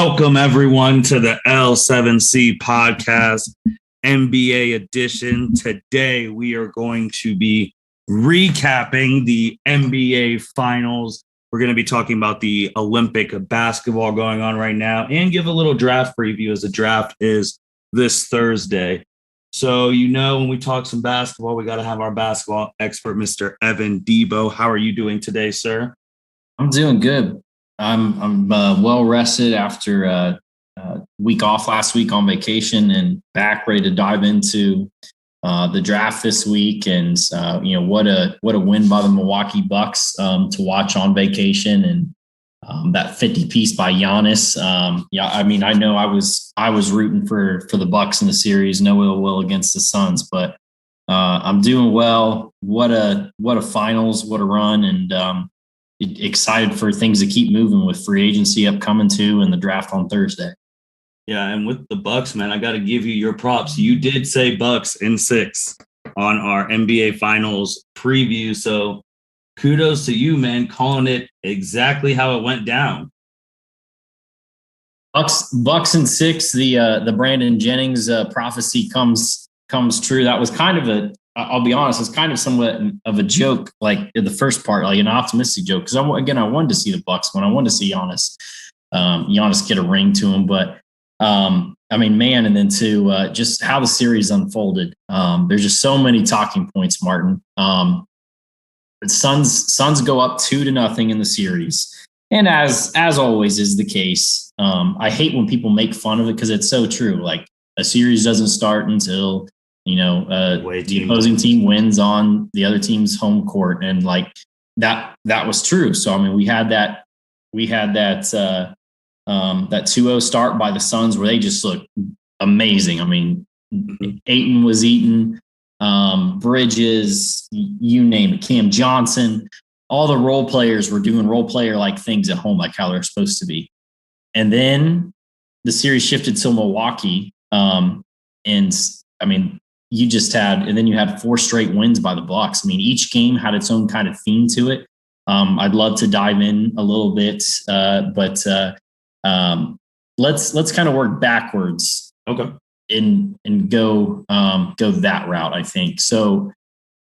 Welcome, everyone, to the L7C podcast, NBA edition. Today, we are going to be recapping the NBA Finals. We're going to be talking about the Olympic basketball going on right now and give a little draft preview as the draft is this Thursday. So, when we talk some basketball, we got to have our basketball expert, Mr. Evan Debo. How are you doing today, sir? I'm doing good. I'm well rested after a week off last week on vacation and back ready to dive into the draft this week. And what a win by the Milwaukee Bucks to watch on vacation, and that 50 piece by Giannis. I know I was rooting for the Bucks in the series. No ill will against the Suns, but I'm doing well. What a finals, what a run, and excited for things to keep moving with free agency upcoming too and the draft on Thursday. Yeah, and with the Bucks, man, I got to give you your props. You did say Bucks in 6 on our NBA Finals preview, so kudos to you, man, calling it exactly how it went down. Bucks in 6. The Brandon Jennings prophecy comes true. That was kind of I'll be honest, it's kind of somewhat of a joke, like in the first part, like an optimistic joke. Because I wanted to see the Bucks win. I wanted to see Giannis get a ring to him. But and then to just how the series unfolded. There's just so many talking points, Martin. Suns go up 2-0 in the series, and as always is the case, I hate when people make fun of it because it's so true. Like a series doesn't start until the opposing team wins on the other team's home court, and like that was true. So we had that 2-0 start by the Suns where they just looked amazing. Ayton was eating, Bridges, you name it, Cam Johnson, all the role players were doing role player like things at home, like how they're supposed to be. And then the series shifted to Milwaukee, you had 4 straight wins by the Bucks. Each game had its own kind of theme to it. I'd love to dive in a little bit, but let's kind of work backwards. Okay. And go that route, I think. So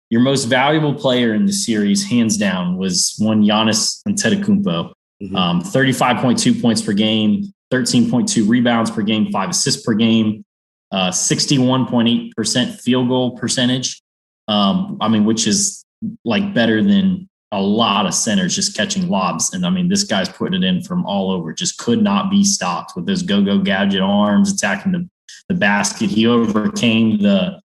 your most valuable player in the series, hands down, was one Giannis Antetokounmpo. 35.2 points per game, 13.2 rebounds per game, 5 assists per game. 61.8% field goal percentage, which is like better than a lot of centers just catching lobs. And this guy's putting it in from all over, just could not be stopped with those go-go gadget arms, attacking the basket. He overcame the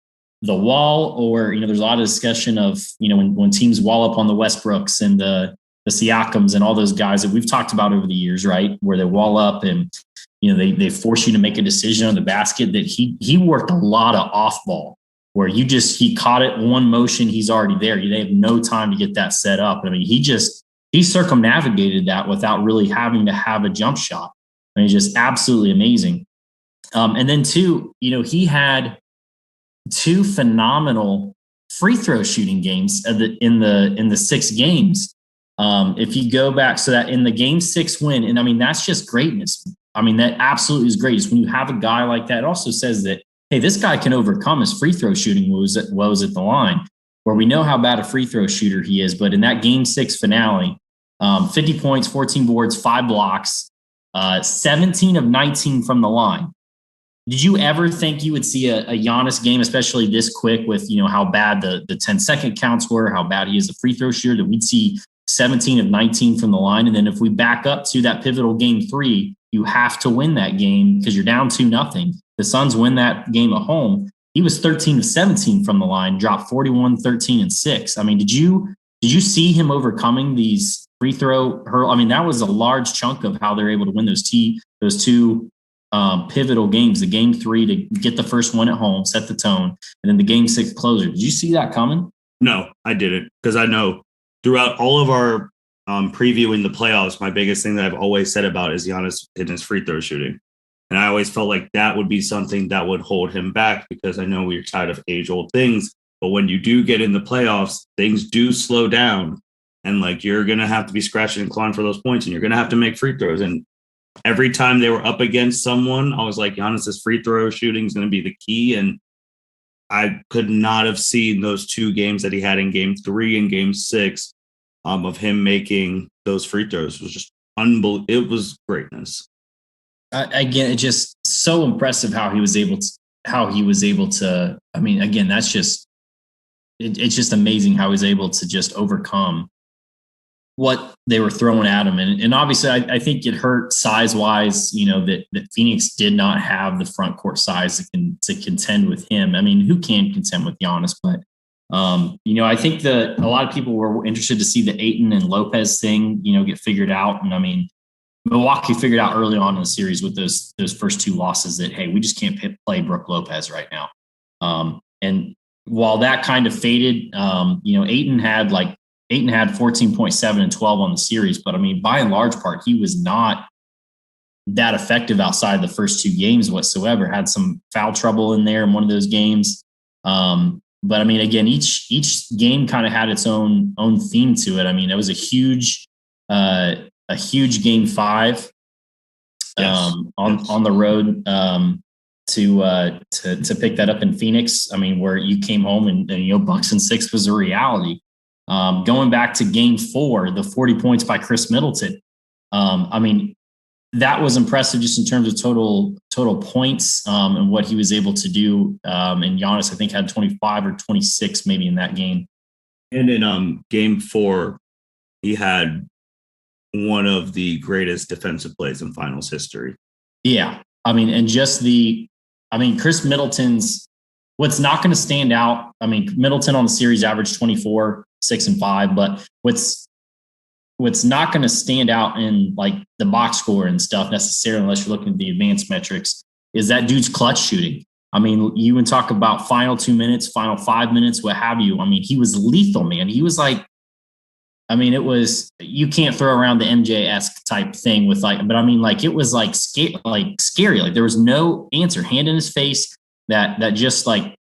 wall, or, there's a lot of discussion of, when teams wall up on the Westbrooks and the Siakams and all those guys that we've talked about over the years, right? Where they wall up and, they force you to make a decision on the basket, that he worked a lot of off ball where he caught it one motion, he's already there. They have no time to get that set up. He circumnavigated that without really having to have a jump shot. Just absolutely amazing. And then he had 2 phenomenal free throw shooting games in the 6 games. If you go back, so that in the game 6 win, and that's just greatness. That absolutely is great. It's when you have a guy like that, it also says that, hey, this guy can overcome his free throw shooting woes at the line, where we know how bad a free throw shooter he is. But in that game 6 finale, 50 points, 14 boards, 5 blocks, 17 of 19 from the line. Did you ever think you would see a Giannis game, especially this quick, with how bad the 10-second counts were, how bad he is a free throw shooter, that we'd see 17 of 19 from the line? And then if we back up to that pivotal game 3, you have to win that game because you're down 2-0. The Suns win that game at home. He was 13 of 17 from the line, dropped 41, 13, and 6. Did you see him overcoming these free throw hurdle? That was a large chunk of how they're able to win those 2 pivotal games. The game 3 to get the first one at home, set the tone, and then the game 6 closer. Did you see that coming? No, I didn't, because I know throughout all of our previewing the playoffs, my biggest thing that I've always said about is Giannis in his free throw shooting. And I always felt like that would be something that would hold him back, because I know we're tired of age-old things. But when you do get in the playoffs, things do slow down. And you're going to have to be scratching and clawing for those points, and you're going to have to make free throws. And every time they were up against someone, I was like, Giannis's free throw shooting is going to be the key. And I could not have seen those 2 games that he had in game 3 and game 6 of him making those free throws. It was just unbelievable. It was greatness. Again, it's just so impressive how he was able to. I mean, again, that's just it's just amazing how he was able to just overcome what they were throwing at him. And obviously, I think it hurt size-wise, that Phoenix did not have the front court size to contend with him. I mean, who can contend with Giannis? But, I think that a lot of people were interested to see the Ayton and Lopez thing, get figured out. And, I mean, Milwaukee figured out early on in the series with those first 2 losses that, hey, we just can't play Brook Lopez right now. And while that kind of faded, Ayton had 14.7 and 12 on the series. But I mean, by and large part, he was not that effective outside the first 2 games whatsoever. Had some foul trouble in there in one of those games. But I mean, again, each game kind of had its own theme to it. I mean, it was a huge game 5 on the road to pick that up in Phoenix. I mean, where you came home and Bucks and 6 was a reality. Going back to game 4, the 40 points by Chris Middleton. I mean, that was impressive just in terms of total points and what he was able to do. And Giannis, I think, had 25 or 26 maybe in that game. And in game 4, he had one of the greatest defensive plays in finals history. Yeah. I mean, and just Chris Middleton's, what's not going to stand out. I mean, Middleton on the series averaged 24, 6 and 5, but what's not going to stand out in like the box score and stuff necessarily, unless you're looking at the advanced metrics, is that dude's clutch shooting. I mean, you would talk about final 2 minutes, final 5 minutes, what have you. I mean, he was lethal, man. He was like, I mean, it was, you can't throw around the MJ-esque type thing with but I mean, it was scary. Like there was no answer, hand in his face that just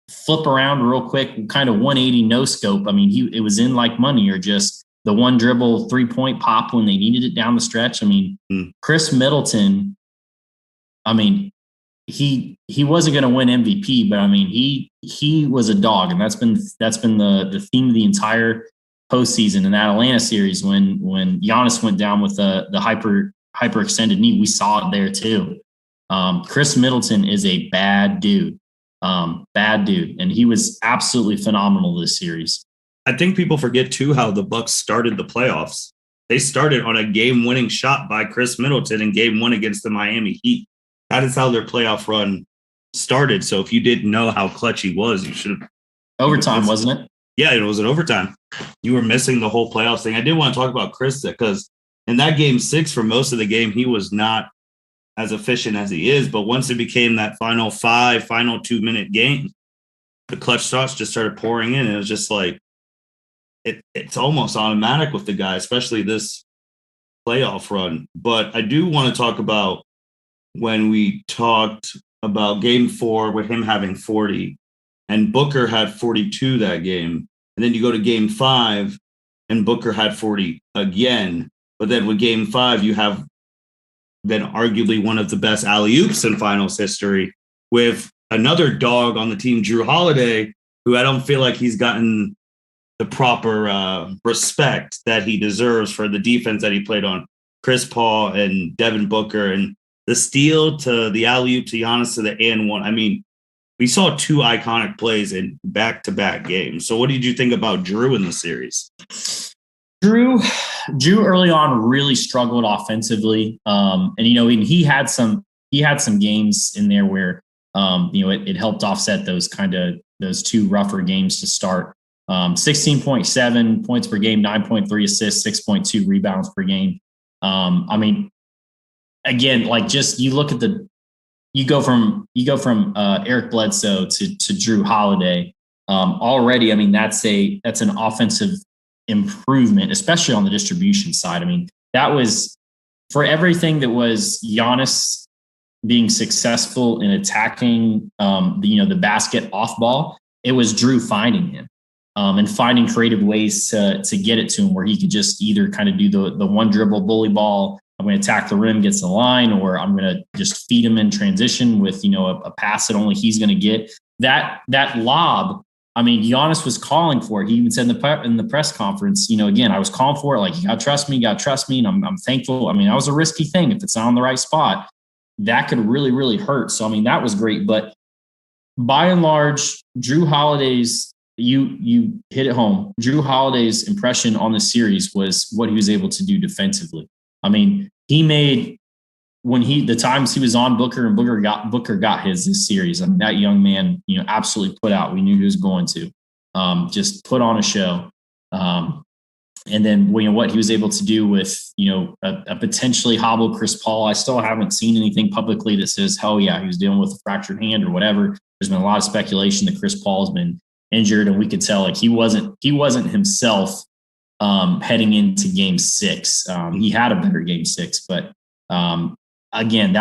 flip around real quick, kind of 180 no scope. I mean, it was in like money, or just the one dribble 3-point pop when they needed it down the stretch. I mean, Chris Middleton, I mean, he wasn't going to win MVP, but I mean, he was a dog, and that's been the theme of the entire postseason. In that Atlanta series, when Giannis went down with the hyper extended knee, we saw it there too. Chris Middleton is a bad dude, and he was absolutely phenomenal this series. I think people forget too how the Bucks started the playoffs. They started on a game-winning shot by Chris Middleton in game 1 against the Miami Heat. That is how their playoff run started. So if you didn't know how clutch he was, you should have. Overtime, wasn't it? Yeah, it was an overtime. You were missing the whole playoffs thing. I did want to talk about Chris because in that game 6, for most of the game, he was not as efficient as he is. But once it became that final 2-minute game, the clutch shots just started pouring in. And it was just like, it's almost automatic with the guy, especially this playoff run. But I do want to talk about when we talked about game 4 with him having 40, and Booker had 42 that game. And then you go to game 5 and Booker had 40 again. But then with game 5, you have then arguably one of the best alley-oops in finals history with another dog on the team, Drew Holiday, who I don't feel like he's gotten the proper respect that he deserves for the defense that he played on Chris Paul and Devin Booker, and the steal to the alley-oop to Giannis to the and one. I mean, we saw 2 iconic plays in back-to-back games. So what did you think about Drew in the series? Drew early on really struggled offensively. And he had some games in there where it helped offset those 2 rougher games to start. 16.7 points per game, 9.3 assists, 6.2 rebounds per game. I mean, again, you go from Eric Bledsoe to Drew Holiday. Already, I mean, that's an offensive improvement, especially on the distribution side. I mean, that was for everything that was Giannis being successful in attacking the basket off ball. It was Drew finding him and finding creative ways to get it to him, where he could just either kind of do the one dribble bully ball I'm going to attack the rim, gets the line, or I'm going to just feed him in transition with, a pass that only he's going to get. That lob, I mean, Giannis was calling for it. He even said in the press conference, again, I was calling for it. Like, you got to trust me. And I'm thankful. I mean, that was a risky thing. If it's not on the right spot, that could really, really hurt. So, I mean, that was great. But by and large, Drew Holiday's, you hit it home. Drew Holiday's impression on the series was what he was able to do defensively. I mean, he made the times he was on Booker and Booker got his this series. I mean, that young man, absolutely put out. We knew he was going to just put on a show. And then what he was able to do with a potentially hobbled Chris Paul. I still haven't seen anything publicly that says, hell yeah, he was dealing with a fractured hand or whatever. There's been a lot of speculation that Chris Paul has been injured, and we could tell like he wasn't himself heading into Game 6. He had a better Game 6, but again,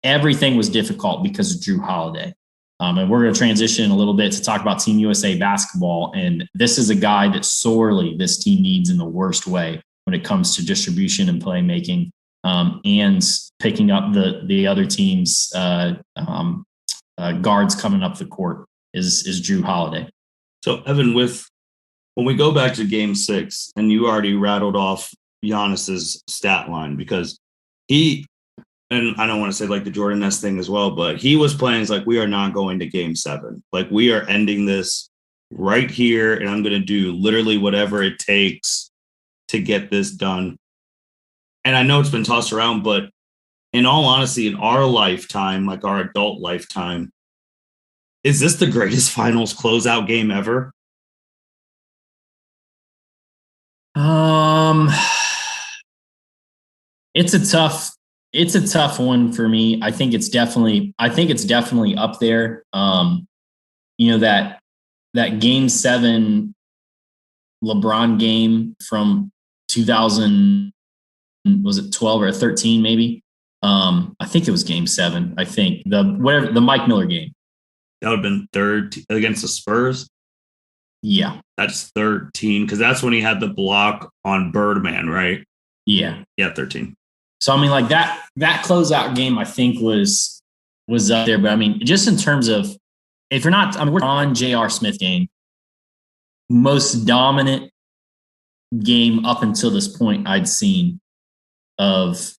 everything was difficult because of Drew Holiday. And we're going to transition a little bit to talk about Team USA basketball. And this is a guy that sorely this team needs in the worst way when it comes to distribution and playmaking, and picking up the other team's guards coming up the court is Drew Holiday. So, Evan, when we go back to Game 6, and you already rattled off Giannis's stat line, because and I don't want to say like the Jordan Ness thing as well, but he was playing as like, we are not going to Game 7. Like, we are ending this right here, and I'm going to do literally whatever it takes to get this done. And I know it's been tossed around, but in all honesty, in our lifetime, like our adult lifetime, is this the greatest finals closeout game ever? It's a tough one for me. I think it's definitely up there. That Game 7 LeBron game from 2000, was it 12 or 13 maybe? I think it was Game 7. I think the Mike Miller game. That would have been third against the Spurs. Yeah. That's 13, because that's when he had the block on Birdman, right? Yeah. Yeah, 13. So, I mean, like that closeout game, I think was up there. But, I mean, just in terms of, if you're not, I mean, we're on J.R. Smith game, most dominant game up until this point I'd seen of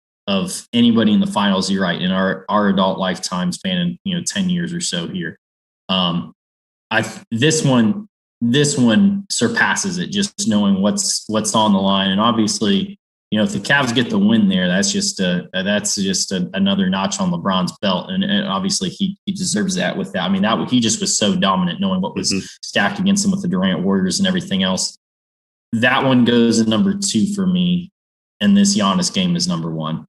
anybody in the finals. You're right, in our adult lifetime span, 10 years or so here. This one surpasses it, just knowing what's on the line. And obviously, if the Cavs get the win there, that's just another notch on LeBron's belt. And obviously he deserves that with that. I mean, he just was so dominant, knowing what was stacked against him with the Durant Warriors and everything else. That one goes at number 2 for me. And this Giannis game is number 1,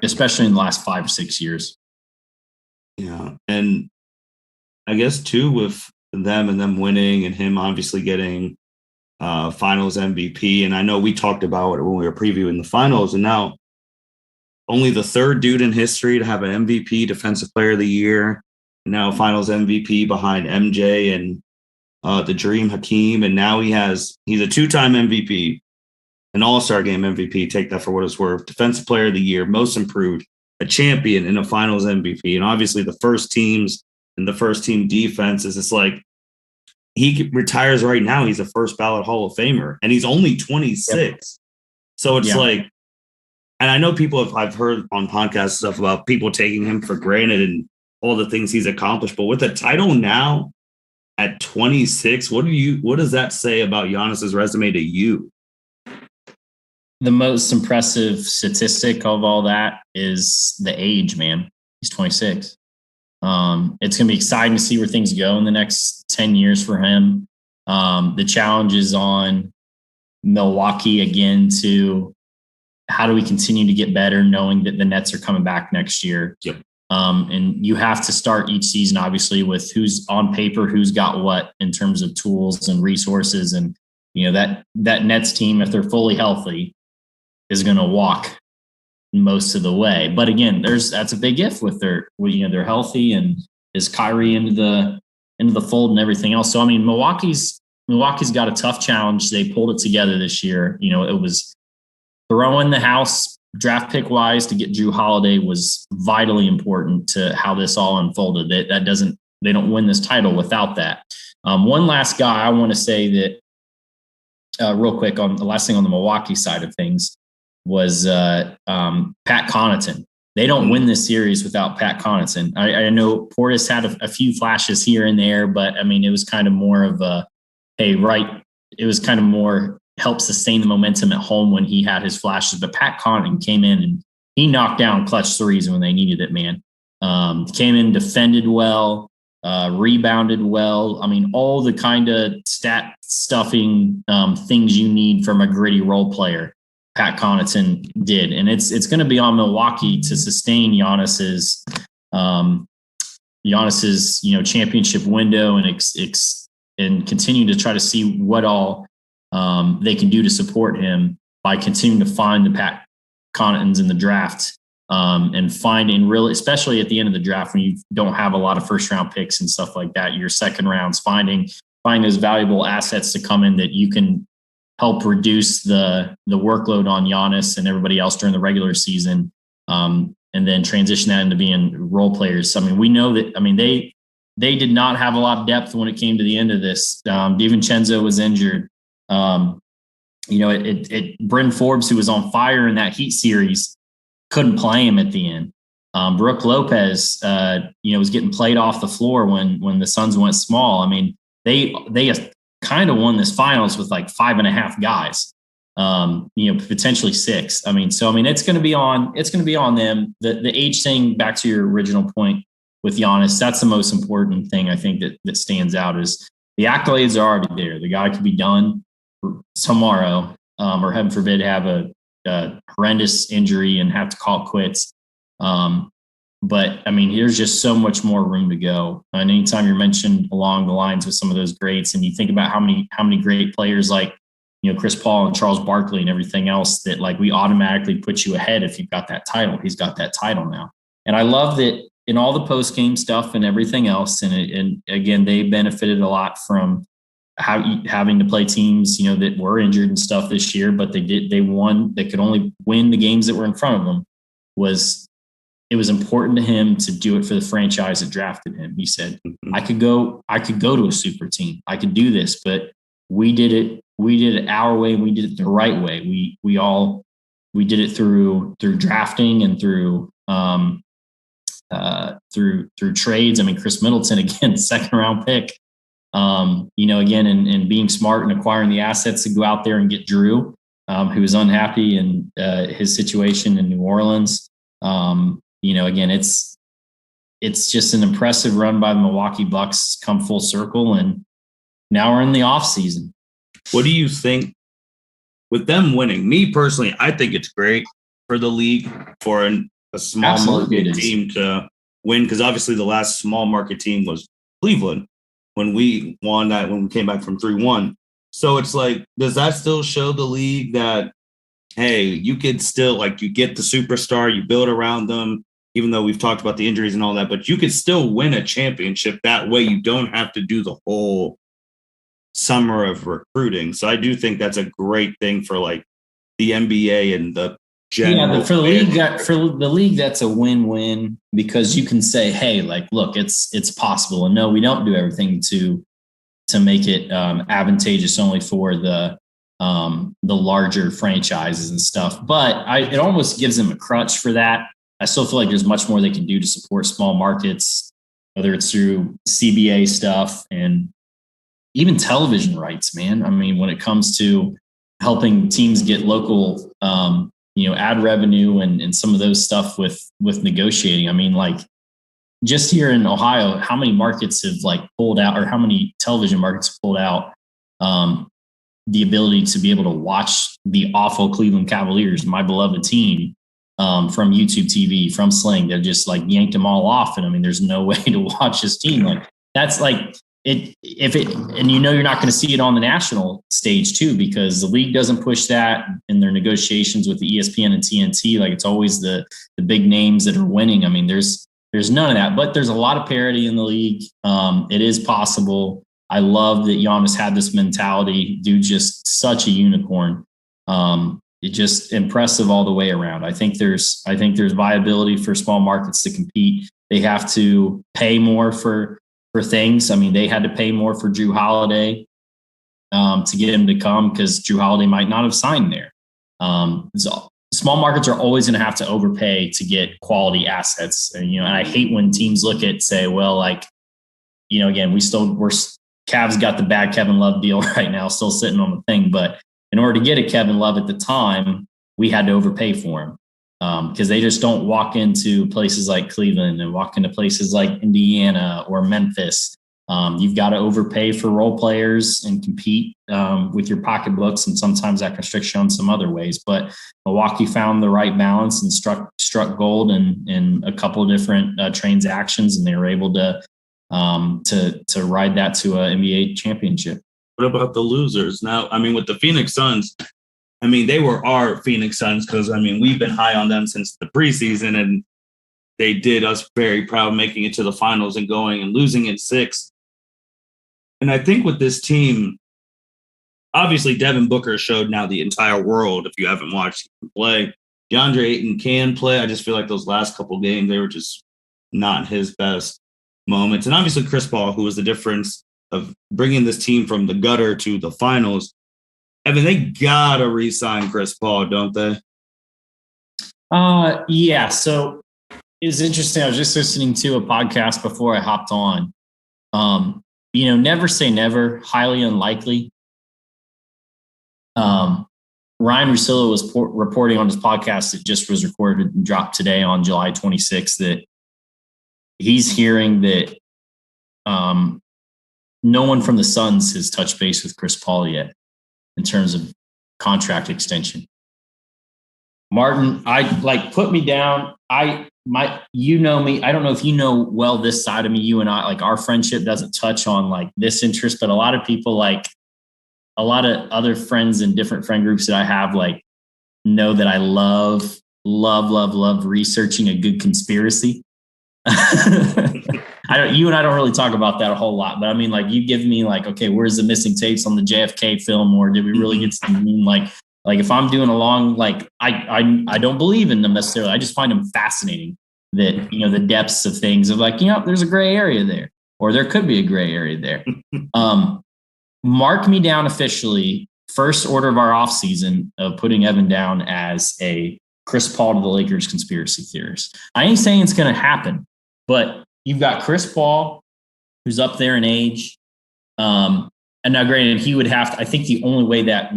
especially in the last 5 or 6 years. Yeah. And I guess too, with them and them winning and him obviously getting finals MVP. And I know we talked about it when we were previewing the finals, and now only the third dude in history to have an MVP, Defensive Player of the Year, and now finals MVP behind MJ and the Dream Hakeem. And now he's a 2-time MVP, an All-Star Game MVP, take that for what it's worth, Defensive Player of the Year, Most Improved, a champion, and a finals MVP. And obviously the first teams and the first team defenses, it's like he retires right now. He's a first ballot Hall of Famer, and he's only 26. Yep. So it's like, and I know I've heard on podcasts stuff about people taking him for granted and all the things he's accomplished, but with the title now at 26, what does that say about Giannis's resume to you? The most impressive statistic of all that is the age, man. He's 26. It's going to be exciting to see where things go in the next 10 years for him. The challenge is on Milwaukee again to how do we continue to get better, knowing that the Nets are coming back next year. Yep. And you have to start each season, obviously, with who's on paper, who's got what in terms of tools and resources. And, that Nets team, if they're fully healthy, is going to walk most of the way. But again, that's a big if with they're healthy, and is Kyrie into the fold and everything else. So I mean, Milwaukee's got a tough challenge. They pulled it together this year. It was throwing the house draft pick wise to get Drew Holiday was vitally important to how this all unfolded. They don't win this title without that. One last guy I want to say that real quick on the last thing on the Milwaukee side of things was Pat Connaughton. They don't win this series without Pat Connaughton. I know Portis had a few flashes here and there, but I mean, it was kind of more of a, it was kind of more help sustain the momentum at home when he had his flashes. But Pat Connaughton came in and he knocked down clutch threes when they needed it, man. Came in, defended well, rebounded well. I mean, all the kind of stat stuffing things you need from a gritty role player, Pat Connaughton did. And it's going to be on Milwaukee to sustain Giannis's championship window and continue to try to see what all they can do to support him by continuing to find the Pat Connaughtons in the draft and finding really, especially at the end of the draft when you don't have a lot of first round picks and stuff like that, your second rounds, finding those valuable assets to come in that you can help reduce the workload on Giannis and everybody else during the regular season, and then transition that into being role players. I mean, we know that, I mean, they did not have a lot of depth when it came to the end of this. DiVincenzo was injured. Bryn Forbes, who was on fire in that Heat series, couldn't play him at the end. Brooke Lopez, was getting played off the floor when the Suns went small. I mean, they kind of won this finals with like 5.5 guys, potentially 6. It's going to be on them. The age thing, back to your original point with Giannis, that's the most important thing I think that stands out is the accolades are already there. The guy could be done tomorrow, or heaven forbid, have a horrendous injury and have to call it quits. But I mean, there's just so much more room to go. And anytime you're mentioned along the lines with some of those greats, and you think about how many great players like, Chris Paul and Charles Barkley and everything else, that like we automatically put you ahead if you've got that title. He's got that title now. And I love that in all the post-game stuff and everything else. And again, they benefited a lot from having to play teams, that were injured and stuff this year, but they won. They could only win the games that were in front of them. It was important to him to do it for the franchise that drafted him. He said, I could go to a super team. I could do this, but we did it our way. We did it the right way. We did it through drafting and through trades. I mean, Chris Middleton, again, 2nd round pick, again, and being smart and acquiring the assets to go out there and get Drew, who was unhappy in his situation in New Orleans. Again, it's just an impressive run by the Milwaukee Bucks, come full circle. And now we're in the off season. What do you think with them winning? Me personally, I think it's great for the league for a small market team to win, because obviously the last small market team was Cleveland when we won that, when we came back from 3-1. So it's like, does that still show the league that, hey, you could still, like, you get the superstar, you build around them, even though we've talked about the injuries and all that, but you could still win a championship that way. You don't have to do the whole summer of recruiting. So I do think that's a great thing for like the NBA and the general. Yeah, for the league, that's a win-win, because you can say, hey, like, look, it's possible. And no, we don't do everything to make it advantageous only for the larger franchises and stuff. But it almost gives them a crutch for that. I still feel like there's much more they can do to support small markets, whether it's through CBA stuff and even television rights, man. I mean, when it comes to helping teams get local, ad revenue and some of those stuff with negotiating. I mean, like, just here in Ohio, how many markets have like pulled out, or how many television markets have pulled out the ability to be able to watch the awful Cleveland Cavaliers, my beloved team, from YouTube TV, from Sling. They've just like yanked them all off. And I mean, there's no way to watch this team. Like, that's like and you're not going to see it on the national stage too, because the league doesn't push that in their negotiations with the ESPN and TNT. Like, it's always the big names that are winning. I mean, there's none of that, but there's a lot of parity in the league. It is possible. I love that Giannis had this mentality. Dude, just such a unicorn. It's just impressive all the way around. I think there's viability for small markets to compete. They have to pay more for things. I mean, they had to pay more for Drew Holiday to get him to come because Drew Holiday might not have signed there. So small markets are always going to have to overpay to get quality assets. And I hate when teams look at say, well, like, again, we're Cavs got the bad Kevin Love deal right now, still sitting on the thing, but in order to get a Kevin Love at the time, we had to overpay for him because they just don't walk into places like Cleveland and walk into places like Indiana or Memphis. You've got to overpay for role players and compete with your pocketbooks, and sometimes that constricts you on some other ways. But Milwaukee found the right balance and struck gold in a couple of different transactions, and they were able to ride that to an NBA championship. What about the losers? Now, I mean, with the Phoenix Suns, I mean, they were our Phoenix Suns because, I mean, we've been high on them since the preseason, and they did us very proud making it to the finals and going and losing in 6. And I think with this team, obviously Devin Booker showed now the entire world, if you haven't watched him play. DeAndre Ayton can play. I just feel like those last couple games, they were just not his best moments. And obviously Chris Paul, who was the difference of bringing this team from the gutter to the finals. I mean, they gotta re-sign Chris Paul, don't they? Yeah. So it's interesting. I was just listening to a podcast before I hopped on. Never say never, highly unlikely. Ryan Russillo was reporting on his podcast that just was recorded and dropped today on July 26th that he's hearing that no one from the Suns has touched base with Chris Paul yet in terms of contract extension. Martin, put me down. You me. I don't know if you know well this side of me. You and I, like, our friendship doesn't touch on like this interest, but a lot of people, like a lot of other friends in different friend groups that I have, like, know that I love researching a good conspiracy. You and I don't really talk about that a whole lot, but I mean, like, you give me like, okay, where's the missing tapes on the JFK film, or did we really get to mean like if I'm doing along, like, I don't believe in them necessarily. I just find them fascinating that, the depths of things of like, there's a gray area there, or there could be a gray area there. Mark me down officially. First order of our offseason of putting Evan down as a Chris Paul to the Lakers conspiracy theorist. I ain't saying it's going to happen, but you've got Chris Paul, who's up there in age. And now, granted, he would have to, I think the only way that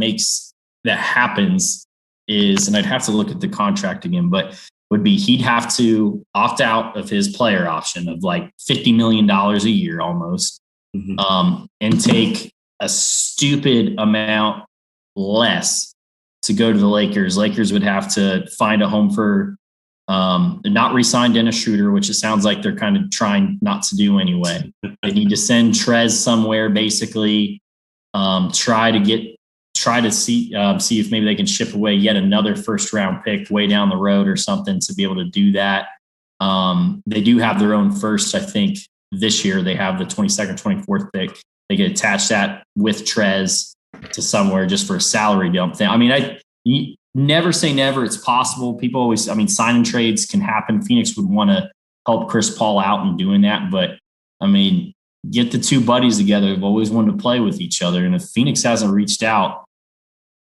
happens is, and I'd have to look at the contract again, but would be he'd have to opt out of his player option of like $50 million a year almost, and take a stupid amount less to go to the Lakers. Lakers would have to find a home for not re-sign Dennis Schroeder, which it sounds like they're kind of trying not to do anyway. They need to send Trez somewhere, basically, try to see if maybe they can ship away yet another first round pick way down the road or something to be able to do that. They do have their own first, I think this year they have the 22nd, 24th pick. They could attach that with Trez to somewhere just for a salary dump thing. I mean, you never say never. It's possible. People always, signing trades can happen. Phoenix would want to help Chris Paul out in doing that. But get the two buddies together. They've always wanted to play with each other. And if Phoenix hasn't reached out,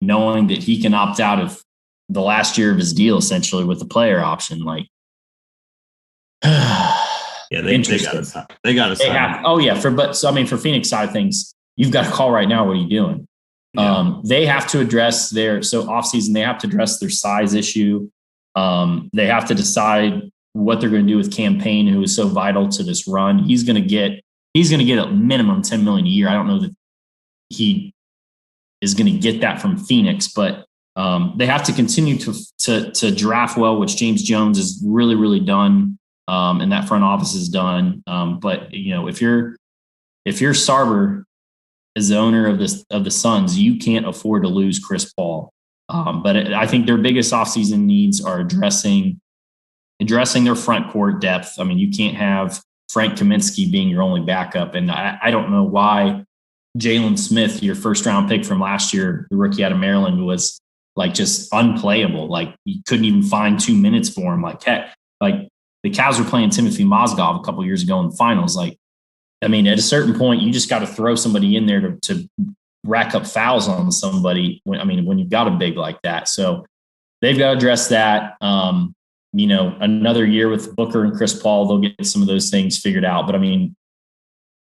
knowing that he can opt out of the last year of his deal, essentially with the player option, like, yeah, they got to sign. They got to sign. For Phoenix side of things, you've got to call right now. What are you doing? Yeah. They have to address offseason. They have to address their size issue. They have to decide what they're going to do with Campaign, who is so vital to this run. He's going to get a minimum $10 million a year. I don't know that he is going to get that from Phoenix, but they have to continue to draft well, which James Jones has really, really done. And that front office is done. But if you're Sarver as the owner of the Suns, you can't afford to lose Chris Paul. But I think their biggest offseason needs are addressing their front court depth. You can't have Frank Kaminsky being your only backup. And I don't know why Jalen Smith, your first round pick from last year, the rookie out of Maryland, was like just unplayable. Like you couldn't even find 2 minutes for him. Like the Cavs were playing Timothy Mozgov a couple years ago in the finals. Like, I mean, at a certain point, you just got to throw somebody in there to rack up fouls on somebody. When you've got a big like that. So they've got to address that. Another year with Booker and Chris Paul, they'll get some of those things figured out. But I mean,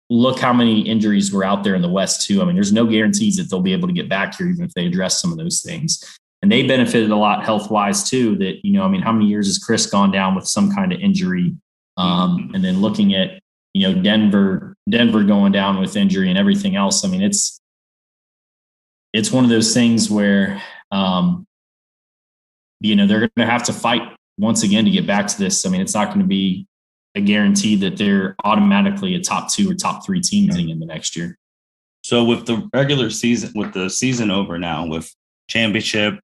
look how many injuries were out there in the West too. I mean, there's no guarantees that they'll be able to get back here, even if they address some of those things. And they benefited a lot health-wise too. That, how many years has Chris gone down with some kind of injury? And then looking at, Denver going down with injury and everything else. I mean, it's one of those things where, they're going to have to fight once again to get back to this. I mean, it's not going to be a guarantee that they're automatically a top 2 or top 3 team heading in the next year. So with the regular season, with the season over now, with championship,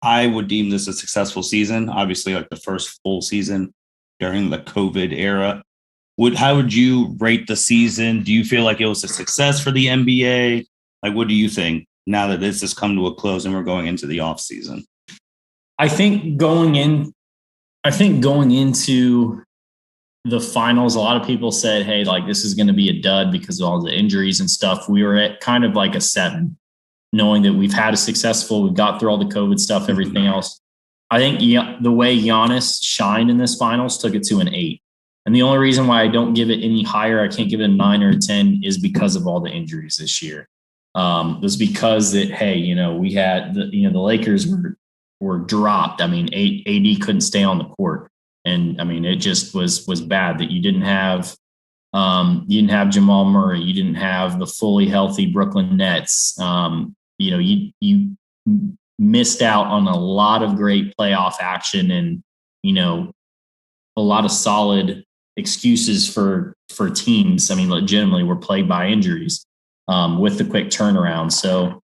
I would deem this a successful season. Obviously, like the first full season during the COVID era. How would you rate the season? Do you feel like it was a success for the NBA? Like, what do you think now that this has come to a close and we're going into the off season? I think going into the finals, a lot of people said, hey, like this is going to be a dud because of all the injuries and stuff. We were at kind of like a 7, knowing that we've got through all the COVID stuff, everything else. I think the way Giannis shined in this finals took it to an 8. And the only reason why I don't give it any higher, I can't give it a 9 or a 10, is because of all the injuries this year. It was because that, hey, we had the Lakers were dropped. I mean, AD couldn't stay on the court. And I mean, it just was bad that you didn't have Jamal Murray. You didn't have the fully healthy Brooklyn Nets. You missed out on a lot of great playoff action and, a lot of solid excuses for teams. I mean, legitimately were plagued by injuries with the quick turnaround. So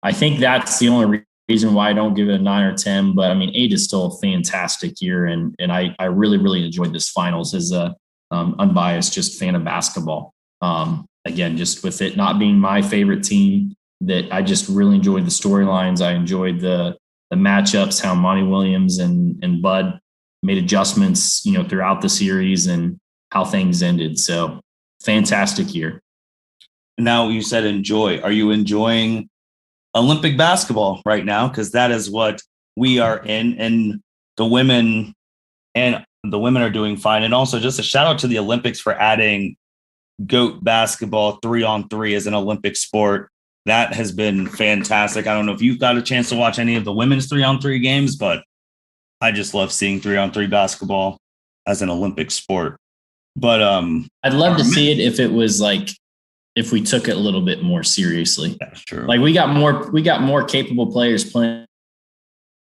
I think that's the only reason why I don't give it a 9 or 10, but I mean, 8 is still a fantastic year. And I really, really enjoyed this finals as a unbiased, just fan of basketball. Again, just with it not being my favorite team, that I just really enjoyed the storylines. I enjoyed the matchups, how Monty Williams and Bud made adjustments, throughout the series and how things ended. So fantastic year. Now you said enjoy. Are you enjoying Olympic basketball right now? Because that is what we are in, and the women are doing fine. And also just a shout out to the Olympics for adding GOAT basketball 3-on-3 as an Olympic sport. That has been fantastic. I don't know if you've got a chance to watch any of the women's 3-on-3 games, but I just love seeing 3-on-3 basketball as an Olympic sport. But I'd love to see it if we took it a little bit more seriously. That's true. Like we got more capable players playing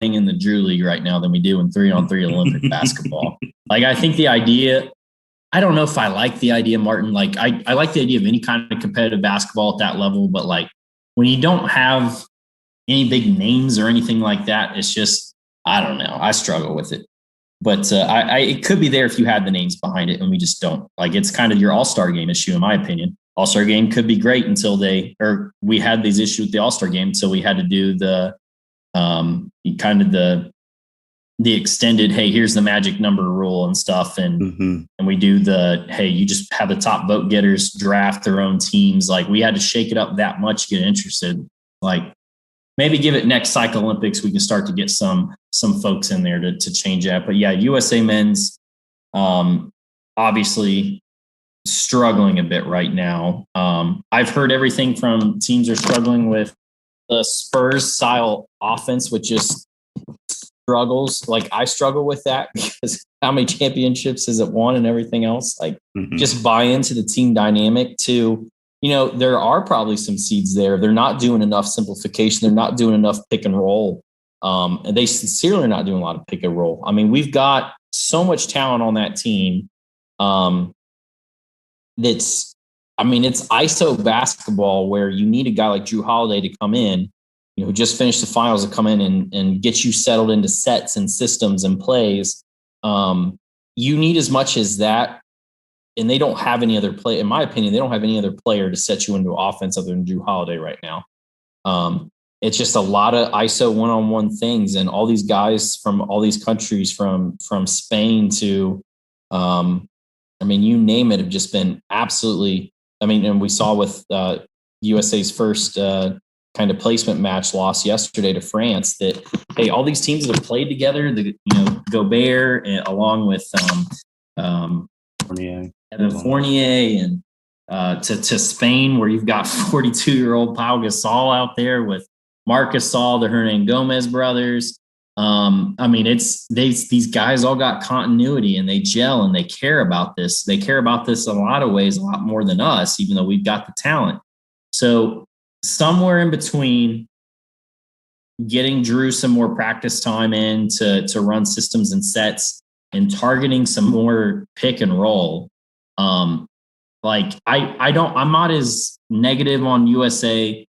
in the Drew League right now than we do in 3-on-3 Olympic basketball. Like I think the idea, I don't know if I like the idea, Martin. Like I like the idea of any kind of competitive basketball at that level, but like when you don't have any big names or anything like that, it's just, I don't know. I struggle with it. But it could be there if you had the names behind it, and we just don't. Like it's kind of your all-star game issue, in my opinion. All-star game could be great until we had these issues with the all-star game, until we had to do the extended, hey, here's the magic number rule and stuff. And we do hey, you just have the top vote getters draft their own teams. Like we had to shake it up that much to get interested. Like maybe give it next cycle Olympics, we can start to get some folks in there to change that. But yeah, USA men's obviously struggling a bit right now. I've heard everything from teams are struggling with the Spurs style offense, which just struggles. Like I struggle with that because how many championships has it won and everything else? Like just buy into the team dynamic to, there are probably some seeds there. They're not doing enough simplification. They're not doing enough pick and roll. And they sincerely are not doing a lot of pick and roll. I mean, we've got so much talent on that team. It's ISO basketball where you need a guy like Drew Holiday to come in, who just finished the finals, to come in and get you settled into sets and systems and plays. You need as much as that. And they don't have any other play. In my opinion, they don't have any other player to set you into offense other than Drew Holiday right now. it's just a lot of ISO one-on-one things, and all these guys from all these countries, from Spain to, you name it, have just been absolutely. And we saw with USA's first kind of placement match loss yesterday to France that, hey, all these teams that have played together, Gobert along with Evan Fournier, and to Spain, where you've got 42-year-old Pau Gasol out there with Marc Gasol, the Hernan Gomez brothers. It's these guys all got continuity, and they gel, and they care about this. They care about this in a lot of ways, a lot more than us, even though we've got the talent. So somewhere in between getting Drew some more practice time in to run systems and sets, and targeting some more pick and roll. I'm not as negative on USA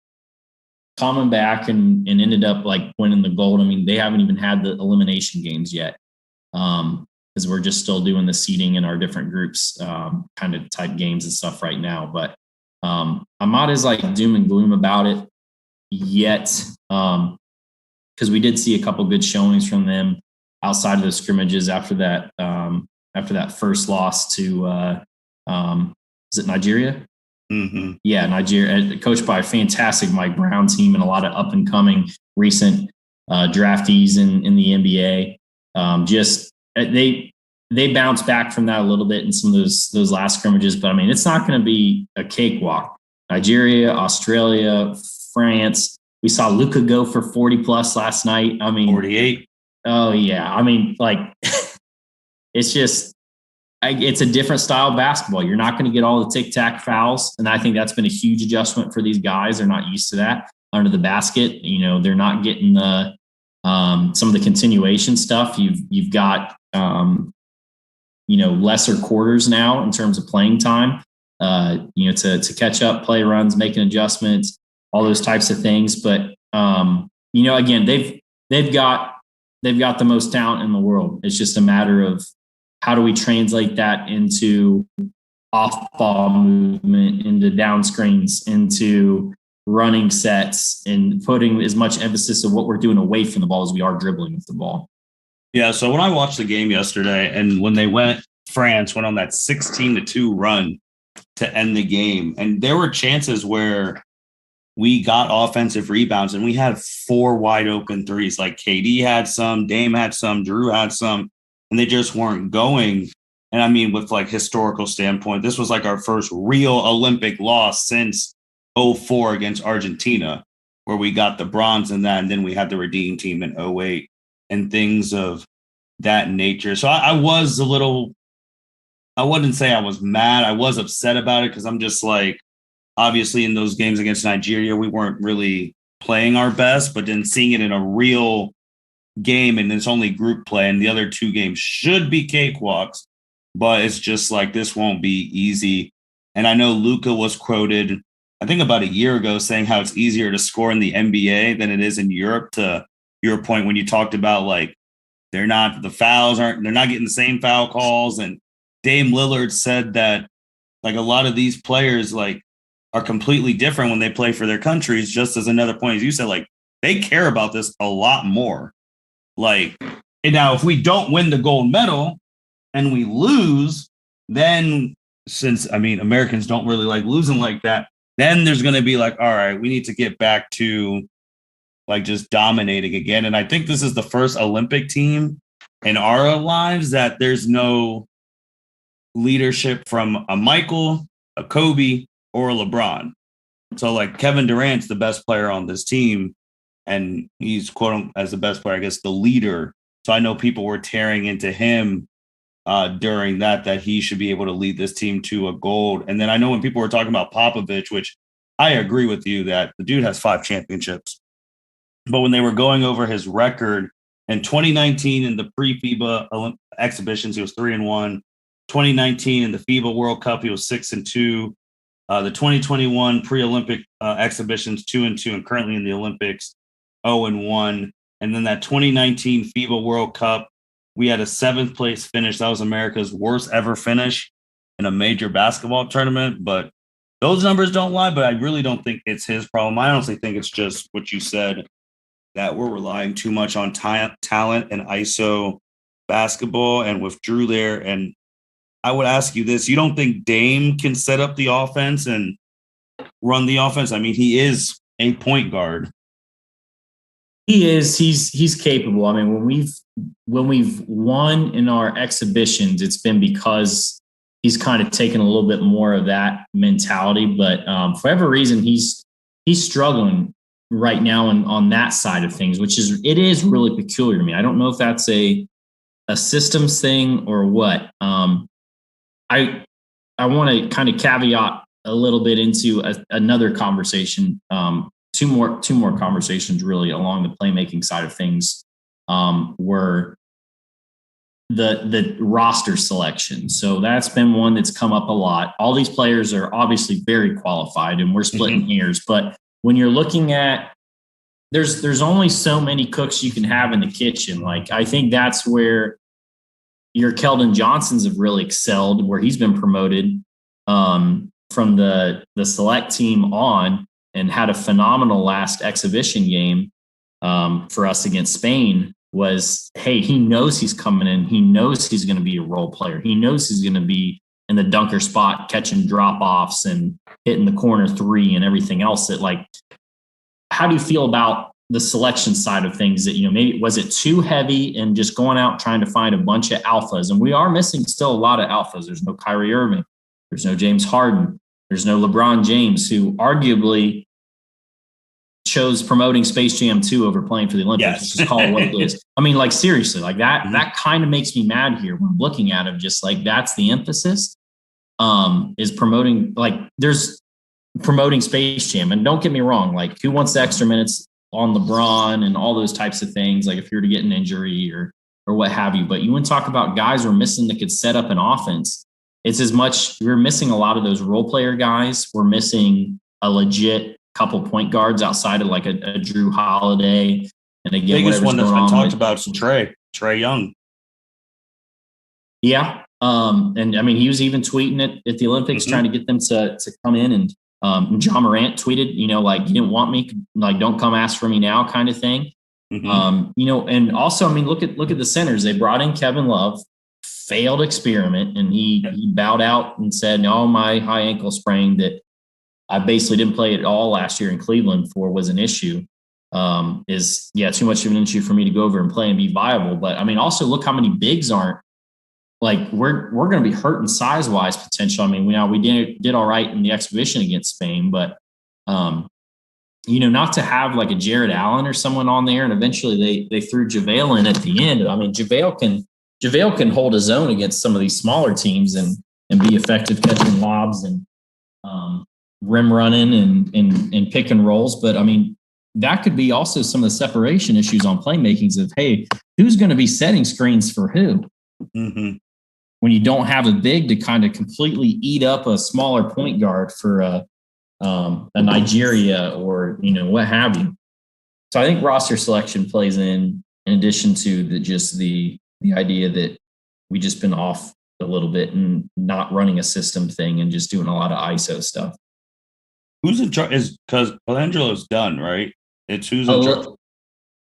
coming back and ended up like winning the gold. They haven't even had the elimination games yet, because we're just still doing the seeding in our different groups, kind of type games and stuff right now. But I'm not as like doom and gloom about it yet, because we did see a couple good showings from them outside of the scrimmages after that first loss to is it Nigeria? Mm-hmm. Yeah, Nigeria, coached by a fantastic Mike Brown team and a lot of up and coming recent draftees in the NBA. They bounced back from that a little bit in some of those last scrimmages, but it's not going to be a cakewalk. Nigeria, Australia, France. We saw Luka go for 40 plus last night. 48. Oh yeah. It's just, it's a different style of basketball. You're not going to get all the tic-tac fouls. And I think that's been a huge adjustment for these guys. They're not used to that under the basket. They're not getting the some of the continuation stuff. You've got lesser quarters now in terms of playing time, to catch up, play runs, making adjustments, all those types of things. But again, they've got the most talent in the world. It's just a matter of how do we translate that into off-ball movement, into down screens, into running sets, and putting as much emphasis of what we're doing away from the ball as we are dribbling with the ball. Yeah, so when I watched the game yesterday, and when France went on that 16-2 run to end the game, and there were chances where we got offensive rebounds, and we had 4 wide open threes. Like KD had some, Dame had some, Drew had some, and they just weren't going. And with like historical standpoint, this was like our first real Olympic loss since 2004 against Argentina, where we got the bronze in that, and then we had the redeem team in 2008 and things of that nature. So I was a little, I wouldn't say I was mad. I was upset about it, because I'm just like, obviously in those games against Nigeria, we weren't really playing our best, but then seeing it in a real game, and it's only group play, and the other 2 games should be cakewalks, but it's just like, this won't be easy. And I know Luka was quoted, I think about a year ago, saying how it's easier to score in the NBA than it is in Europe, to your point when you talked about like, they're not getting the same foul calls. And Dame Lillard said that like a lot of these players like are completely different when they play for their countries. Just as another point, as you said, like they care about this a lot more. Like, and now if we don't win the gold medal and we lose, then since Americans don't really like losing like that, then there's going to be like, all right, we need to get back to like just dominating again. And I think this is the first Olympic team in our lives that there's no leadership from a Michael, a Kobe, or a LeBron. So like Kevin Durant's the best player on this team, and he's quote as the best player, I guess, the leader. So I know people were tearing into him during that he should be able to lead this team to a gold. And then I know when people were talking about Popovich, which I agree with you that the dude has 5 championships. But when they were going over his record in 2019 in the pre-FIBA exhibitions, he was 3-1. 2019 in the FIBA World Cup, he was 6-2. The 2021 pre-Olympic exhibitions, 2-2, and currently in the Olympics, 0-1. And then that 2019 FIBA World Cup, we had a 7th place finish. That was America's worst ever finish in a major basketball tournament. But Those numbers don't lie, but I really don't think it's his problem. I honestly think it's just what you said, that we're relying too much on talent and ISO basketball and with Drew there. And I would ask you this. You don't think Dame can set up the offense and run the offense? I mean, he is a point guard. He is. He's capable. I mean, when we've won in our exhibitions, it's been because he's kind of taken a little bit more of that mentality. But for whatever reason, he's struggling right now on that side of things, which is really peculiar to me. I don't know if that's a systems thing or what. I want to kind of caveat a little bit into another conversation. Two more conversations really along the playmaking side of things were the roster selection. So that's been one that's come up a lot. All these players are obviously very qualified, and we're splitting hairs. But when you're looking at, there's only so many cooks you can have in the kitchen. Like, I think that's where your Keldon Johnsons have really excelled, where he's been promoted from the select team on, and had a phenomenal last exhibition game for us against Spain. Was, hey, he knows he's coming in. He knows he's going to be a role player. He knows he's going to be in the dunker spot, catching drop-offs and hitting the corner three and everything else. That, like, how do you feel about the selection side of things? That, maybe was it too heavy and just going out trying to find a bunch of alphas? And we are missing still a lot of alphas. There's no Kyrie Irving. There's no James Harden. There's no LeBron James, who arguably chose promoting Space Jam 2 over playing for the Olympics. Yes. Just call it what it is. I mean, like, seriously, like that kind of makes me mad here when I'm looking at him. Just like, that's the emphasis is promoting, like, there's promoting Space Jam. And don't get me wrong, like, who wants the extra minutes on LeBron and all those types of things? Like, if you're to get an injury or what have you, but you want to talk about guys we're missing that could set up an offense. It's as much, we're missing a lot of those role player guys. We're missing a legit couple point guards outside of like a Drew Holiday. And again, biggest one that's been talked about is Trae Young. Yeah. And I mean, he was even tweeting it at the Olympics, trying to get them to come in. And John Morant tweeted, like, you didn't want me, like, don't come ask for me now, kind of thing. And also, I mean, look at the centers. They brought in Kevin Love, failed experiment, and he bowed out and said, no, my high ankle sprain that I basically didn't play at all last year in Cleveland for was an issue. Too much of an issue for me to go over and play and be viable. But I mean, also look how many bigs aren't, like, we're going to be hurting size wise potential. I mean, we did all right in the exhibition against Spain, but not to have like a Jared Allen or someone on there, and eventually they threw JaVale in at the end. I mean, JaVale can hold his own against some of these smaller teams and be effective catching lobs and rim running and pick and rolls. But I mean, that could be also some of the separation issues on playmakings of, hey, who's going to be setting screens for who? When you don't have a big to kind of completely eat up a smaller point guard for a Nigeria or, what have you. So I think roster selection plays in addition to the idea that we just been off a little bit and not running a system thing and just doing a lot of ISO stuff. Who's in charge? Is because Pelangelo's done, right? It's who's in charge.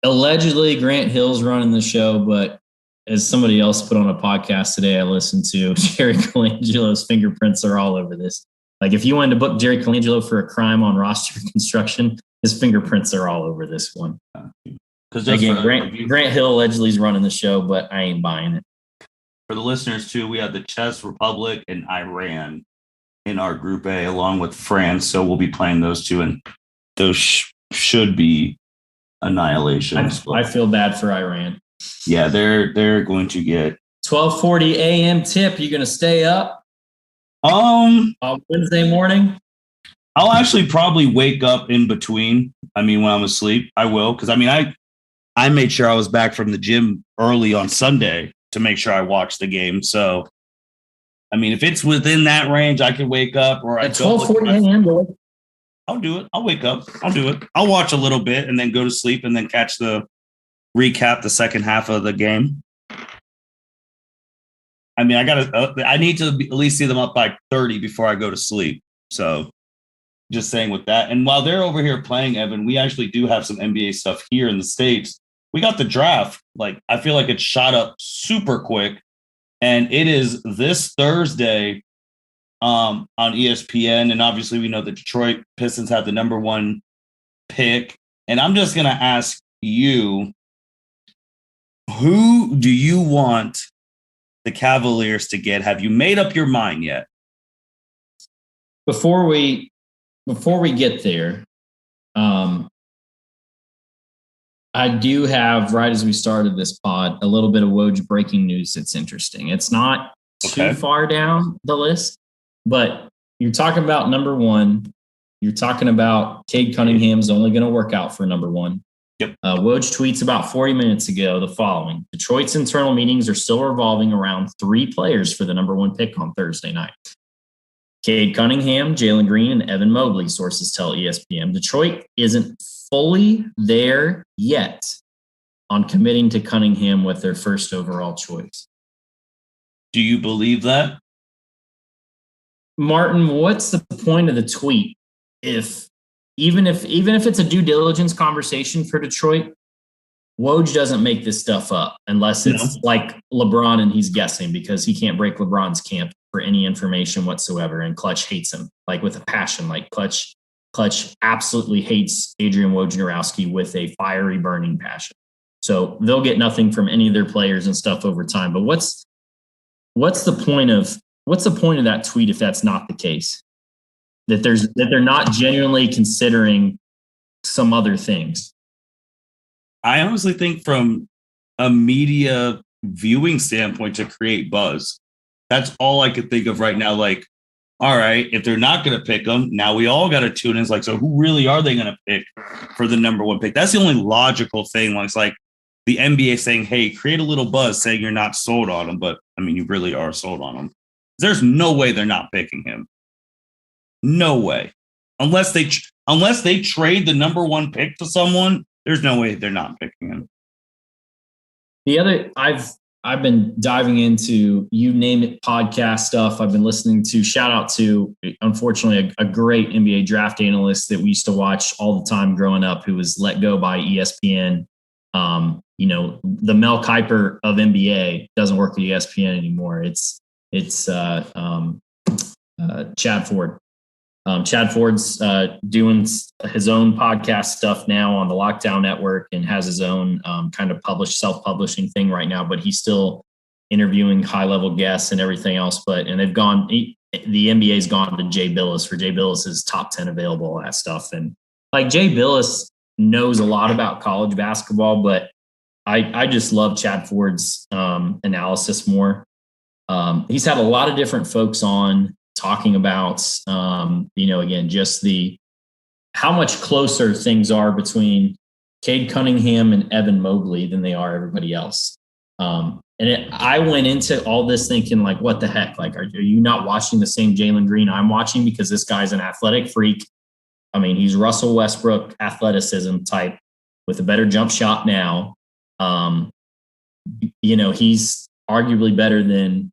Allegedly, Grant Hill's running the show, but as somebody else put on a podcast today I listened to, Jerry Colangelo's fingerprints are all over this. Like, if you wanted to book Jerry Colangelo for a crime on roster construction, his fingerprints are all over this one. Because again, Grant Hill allegedly is running the show, but I ain't buying it. For the listeners too, we have the Czech Republic and Iran in our Group A, along with France. So we'll be playing those two, and those should be annihilations. I feel bad for Iran. Yeah, they're going to get 12:40 a.m. tip. You going to stay up? Wednesday morning. I'll actually probably wake up in between. I mean, when I'm asleep, I will, because I mean, I made sure I was back from the gym early on Sunday to make sure I watched the game. So, I mean, if it's within that range, I can wake up. Or at 12:40 a.m. I'll do it. I'll wake up. I'll do it. I'll watch a little bit and then go to sleep and then catch the recap the second half of the game. I mean, I need to at least see them up by 30 before I go to sleep. So just saying with that. And while they're over here playing, Evan, we actually do have some NBA stuff here in the States. We got the draft. Like, I feel like it shot up super quick. And it is this Thursday on ESPN. And obviously, we know the Detroit Pistons have the number 1 pick. And I'm just going to ask you, who do you want the Cavaliers to get? Have you made up your mind yet? Before we get there, I do have, right as we started this pod, a little bit of Woj breaking news that's interesting. It's not too far down the list, but you're talking about number 1. You're talking about Cade Cunningham's only going to work out for number 1. Yep. Woj tweets about 40 minutes ago the following: Detroit's internal meetings are still revolving around 3 players for the number 1 pick on Thursday night. Cade Cunningham, Jalen Green, and Evan Mobley, sources tell ESPN. Detroit isn't fully there yet on committing to Cunningham with their first overall choice. Do you believe that? Martin, what's the point of the tweet? Even if it's a due diligence conversation for Detroit, Woj doesn't make this stuff up unless it's like LeBron and he's guessing, because he can't break LeBron's camp for any information whatsoever. And Clutch hates him, like with a passion. Like Clutch absolutely hates Adrian Wojnarowski with a fiery, burning passion. So they'll get nothing from any of their players and stuff over time. But what's the point of that tweet if that's not the case? That they're not genuinely considering some other things. I honestly think from a media viewing standpoint, to create buzz. That's all I could think of right now. Like, all right, if they're not going to pick them, now we all got to tune in. It's like, so who really are they going to pick for the number 1 pick? That's the only logical thing. It's like the NBA saying, hey, create a little buzz saying you're not sold on them. But, I mean, you really are sold on him. There's no way they're not picking him. No way. Unless they trade the number 1 pick to someone, there's no way they're not picking him. The other, I've been diving into you name it podcast stuff. I've been listening to, shout out to, unfortunately, a great NBA draft analyst that we used to watch all the time growing up, who was let go by ESPN. The Mel Kiper of NBA doesn't work at ESPN anymore. It's Chad Ford. Chad Ford's doing his own podcast stuff now on the Lockdown Network and has his own kind of self-publishing thing right now, but he's still interviewing high-level guests and everything else. The NBA's gone to Jay Billis for Jay Billis's top 10 available, all that stuff. And like Jay Billis knows a lot about college basketball, but I just love Chad Ford's analysis more. He's had a lot of different folks on talking about, again, just how much closer things are between Cade Cunningham and Evan Mobley than they are everybody else. I went into all this thinking, like, what the heck? Like, are you not watching the same Jalen Green I'm watching? Because this guy's an athletic freak. I mean, he's Russell Westbrook athleticism type with a better jump shot now. He's arguably better than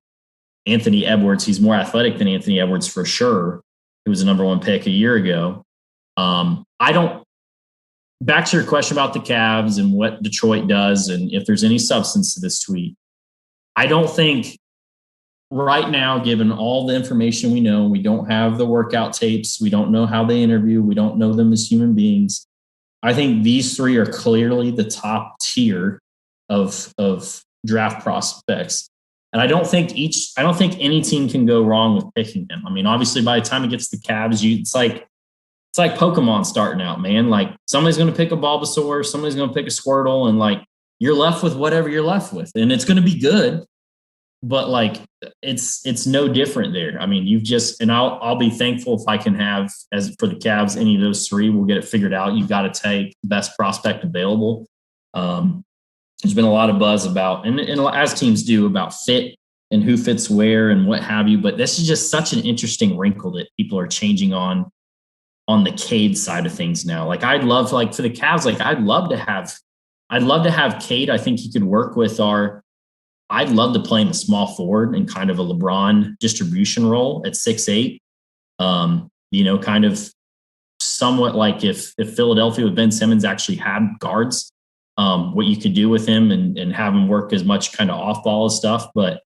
Anthony Edwards. He's more athletic than Anthony Edwards for sure. He was the number 1 pick a year ago. Back to your question about the Cavs and what Detroit does and if there's any substance to this tweet. I don't think right now, given all the information we know, we don't have the workout tapes. We don't know how they interview. We don't know them as human beings. I think these 3 are clearly the top tier of draft prospects. And I don't think any team can go wrong with picking them. I mean, obviously, by the time it gets to the Cavs, it's like Pokemon starting out, man. Like, somebody's going to pick a Bulbasaur, somebody's going to pick a Squirtle, and like you're left with whatever you're left with, and it's going to be good. But like, it's no different there. I mean, I'll be thankful if I can have, as for the Cavs, any of those 3. We'll get it figured out. You've got to take the best prospect available. There's been a lot of buzz about, and as teams do, about fit and who fits where and what have you. But this is just such an interesting wrinkle that people are changing on the Cade side of things now. Like, I'd love, like, for the Cavs, like, I'd love to have Cade. I think he could work with I'd love to play him a small forward in kind of a LeBron distribution role at 6'8". Kind of somewhat like if Philadelphia with Ben Simmons actually had guards, what you could do with him and have him work as much kind of off ball stuff. But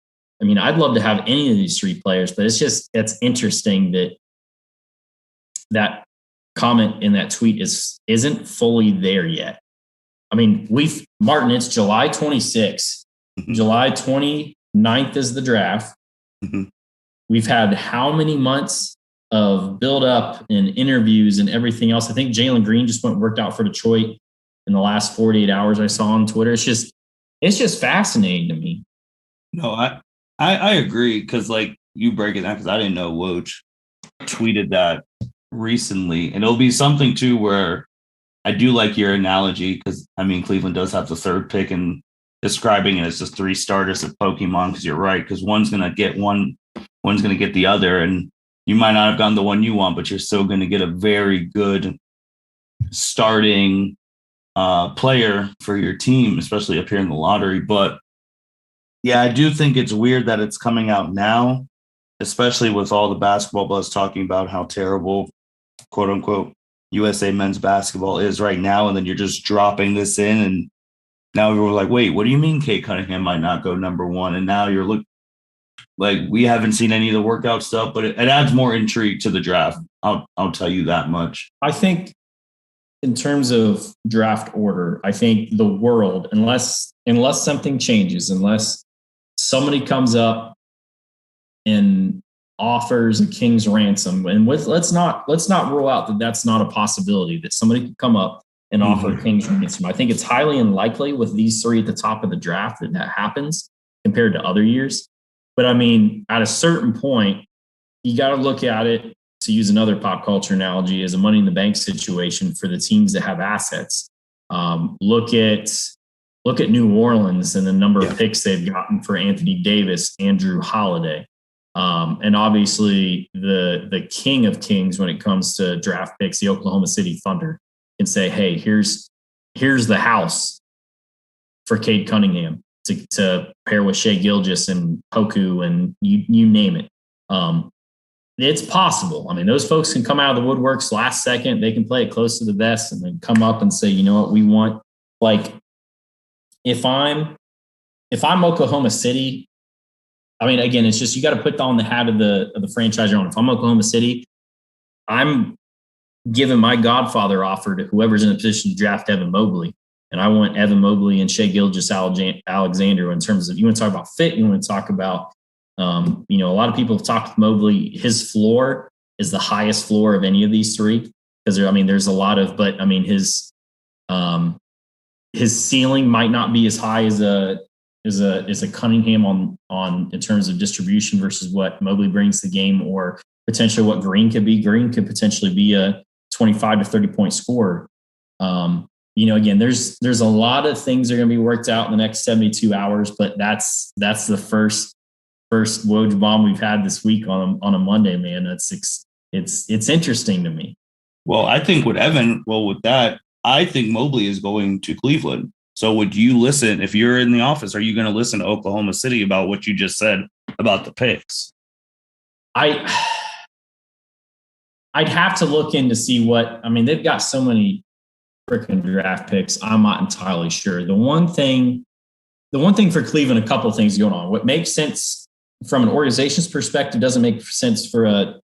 I mean, I'd love to have any of these three players, but it's interesting that comment in that tweet isn't fully there yet. I mean, Martin, it's July 26th. Mm-hmm. July 29th is the draft. Mm-hmm. We've had how many months of build up and interviews and everything else? I think Jalen Green just worked out for Detroit in the last 48 hours I saw on Twitter. It's just fascinating to me. No, I agree, because like you break it down, because I didn't know Woj tweeted that recently, and it'll be something too where I do like your analogy, because I mean Cleveland does have the third pick, and describing it as just three starters of Pokemon, because you're right, because one's gonna get the other, and you might not have gotten the one you want, but you're still going to get a very good starting player for your team, especially up here in the lottery. But yeah, I do think it's weird that it's coming out now, especially with all the basketball buzz talking about how terrible, quote unquote, USA men's basketball is right now. And then you're just dropping this in. And now we're like, wait, what do you mean Kate Cunningham might not go number one? And now you're looking like we haven't seen any of the workout stuff, but it adds more intrigue to the draft. I'll tell you that much. I think in terms of draft order, I think the world, unless something changes, unless somebody comes up and offers a king's ransom, and let's not rule out that that's not a possibility, that somebody could come up and offer a king's ransom. I think it's highly unlikely with these three at the top of the draft that happens compared to other years. But I mean, at a certain point, you got to look at it, to use another pop culture analogy, as a money in the bank situation for the teams that have assets. Look at New Orleans and the number of picks they've gotten for Anthony Davis, Andrew Holiday. And obviously the king of kings when it comes to draft picks, the Oklahoma City Thunder, can say, hey, here's the house for Cade Cunningham to pair with Shai Gilgeous and Poku and you name it. It's possible. I mean, those folks can come out of the woodworks last second. They can play it close to the vest and then come up and say, you know what, we want, like, if I'm Oklahoma City, I mean, again, it's just, you got to put on the hat of the franchise you're on. If I'm Oklahoma City, I'm giving my godfather offer to whoever's in a position to draft Evan Mobley. And I want Evan Mobley and Shai Gilgeous-Alexander in terms of, you want to talk about fit, you want to talk about, a lot of people have talked with Mobley. His floor is the highest floor of any of these three, because there's a lot of, but I mean, his ceiling might not be as high as a Cunningham on in terms of distribution versus what Mobley brings to the game, or potentially what Green could be. Green could potentially be a 25 to 30 point scorer. Again, there's a lot of things that are going to be worked out in the next 72 hours, but that's the first Woj bomb we've had this week on a Monday, man. It's interesting to me. Well, I think with that, I think Mobley is going to Cleveland. So would you listen, if you're in the office, are you going to listen to Oklahoma City about what you just said about the picks? I'd have to look in to see they've got so many freaking draft picks. I'm not entirely sure. The one thing for Cleveland, a couple of things going on. What makes sense from an organization's perspective doesn't make sense for a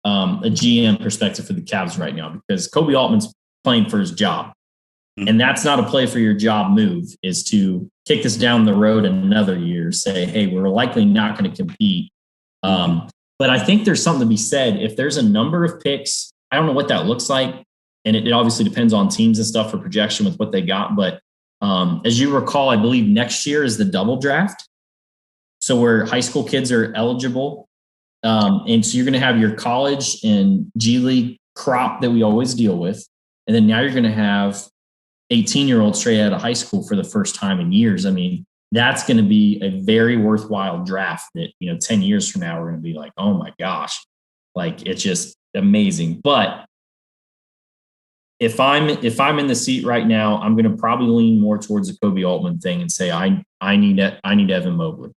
GM perspective for the Cavs right now, because Kobe Altman's playing for his job. Mm-hmm. And that's not a play for your job move, is to kick this down the road another year, say, hey, we're likely not going to compete. But I think there's something to be said. If there's a number of picks, I don't know what that looks like. And it obviously depends on teams and stuff for projection with what they got. But as you recall, I believe next year is the double draft. So where high school kids are eligible. And so you're going to have your college and G League crop that we always deal with. And then now you're going to have 18-year-olds straight out of high school for the first time in years. I mean, that's going to be a very worthwhile draft that, 10 years from now, we're going to be like, oh my gosh, like, it's just amazing. But if I'm in the seat right now, I'm going to probably lean more towards the Kobe Altman thing and say, I need Evan Mobley.